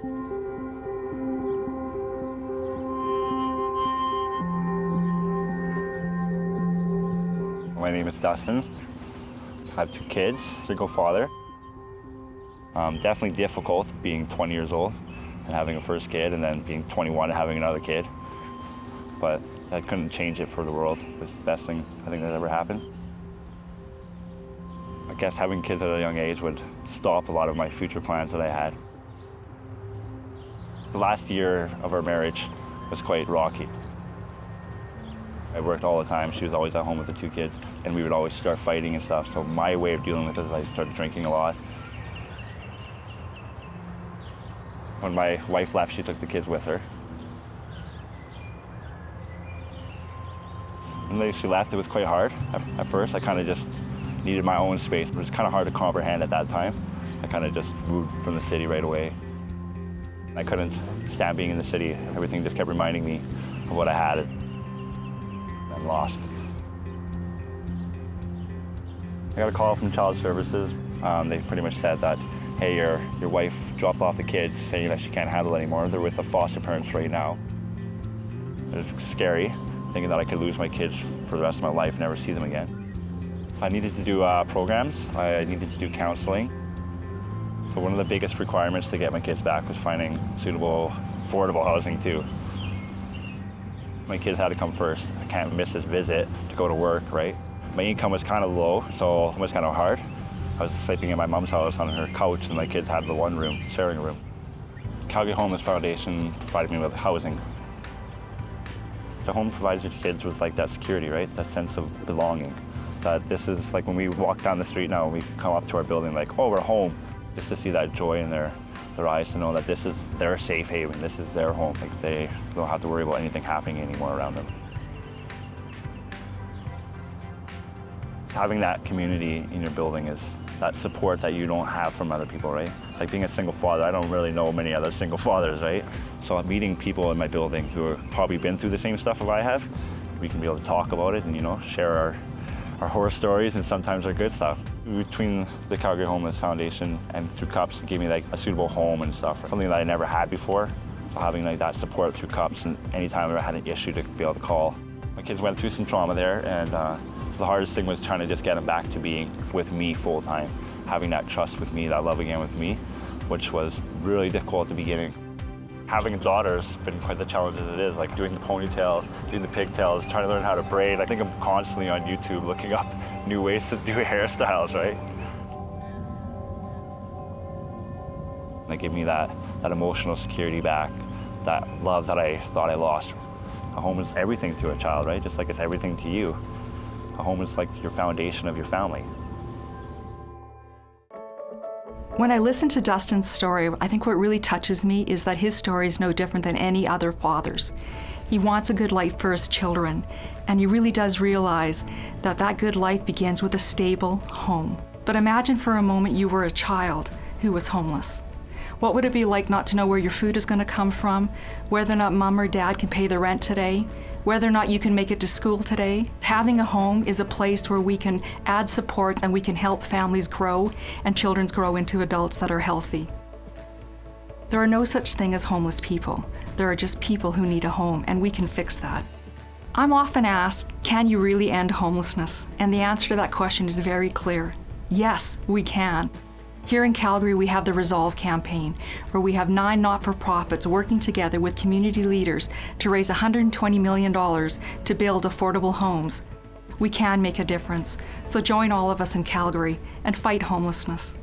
My name is Dustin. I have 2 kids, single father. Definitely difficult being 20 years old and having a first kid, and then being 21 and having another kid. But I couldn't change it for the world. It's the best thing I think that ever happened. I guess having kids at a young age would stop a lot of my future plans that I had. The last year of our marriage was quite rocky. I worked all the time. She was always at home with the 2 kids, and we would always start fighting and stuff. So my way of dealing with it is I started drinking a lot. When my wife left, she took the kids with her. When she left, it was quite hard. At first, I kind of just needed my own space. It was kind of hard to comprehend at that time. I kind of just moved from the city right away. I couldn't stand being in the city. Everything just kept reminding me of what I had and lost. I got a call from Child Services. They pretty much said that, hey, your wife dropped off the kids, saying that she can't handle it anymore. They're with the foster parents right now. It was scary, thinking that I could lose my kids for the rest of my life, never see them again. I needed to do programs. I needed to do counseling. So one of the biggest requirements to get my kids back was finding suitable, affordable housing too. My kids had to come first. I can't miss this visit to go to work, right? My income was kind of low, so it was kind of hard. I was sleeping in my mom's house on her couch, and my kids had the one room, sharing a room. Calgary Homeless Foundation provided me with housing. The home provides your kids with like that security, right? That sense of belonging. That this is like when we walk down the street now, we come up to our building like, oh, we're home. Just to see that joy in their eyes, to know that this is their safe haven, this is their home. Like they don't have to worry about anything happening anymore around them. Having that community in your building is that support that you don't have from other people, right? Like being a single father, I don't really know many other single fathers, right? So meeting people in my building who have probably been through the same stuff as I have, we can be able to talk about it and, you know, share our horror stories and sometimes our good stuff. Between the Calgary Homeless Foundation and through CUPS, it gave me like a suitable home and stuff, something that I never had before. So having like that support through CUPS, and anytime I ever had an issue to be able to call. My kids went through some trauma there, and the hardest thing was trying to just get them back to being with me full time, having that trust with me, that love again with me, which was really difficult at the beginning. Having a daughter has been quite the challenge as it is, like doing the ponytails, doing the pigtails, trying to learn how to braid. I think I'm constantly on YouTube looking up new ways to do hairstyles, right? They give me that emotional security back, that love that I thought I lost. A home is everything to a child, right? Just like it's everything to you. A home is like your foundation of your family. When I listen to Dustin's story, I think what really touches me is that his story is no different than any other father's. He wants a good life for his children, and he really does realize that that good life begins with a stable home. But imagine for a moment you were a child who was homeless. What would it be like not to know where your food is going to come from, whether or not mom or dad can pay the rent today, whether or not you can make it to school today? Having a home is a place where we can add supports and we can help families grow and children grow into adults that are healthy. There are no such thing as homeless people. There are just people who need a home, and we can fix that. I'm often asked, can you really end homelessness? And the answer to that question is very clear. Yes, we can. Here in Calgary, we have the Resolve campaign, where we have 9 not-for-profits working together with community leaders to raise $120 million to build affordable homes. We can make a difference, so join all of us in Calgary and fight homelessness.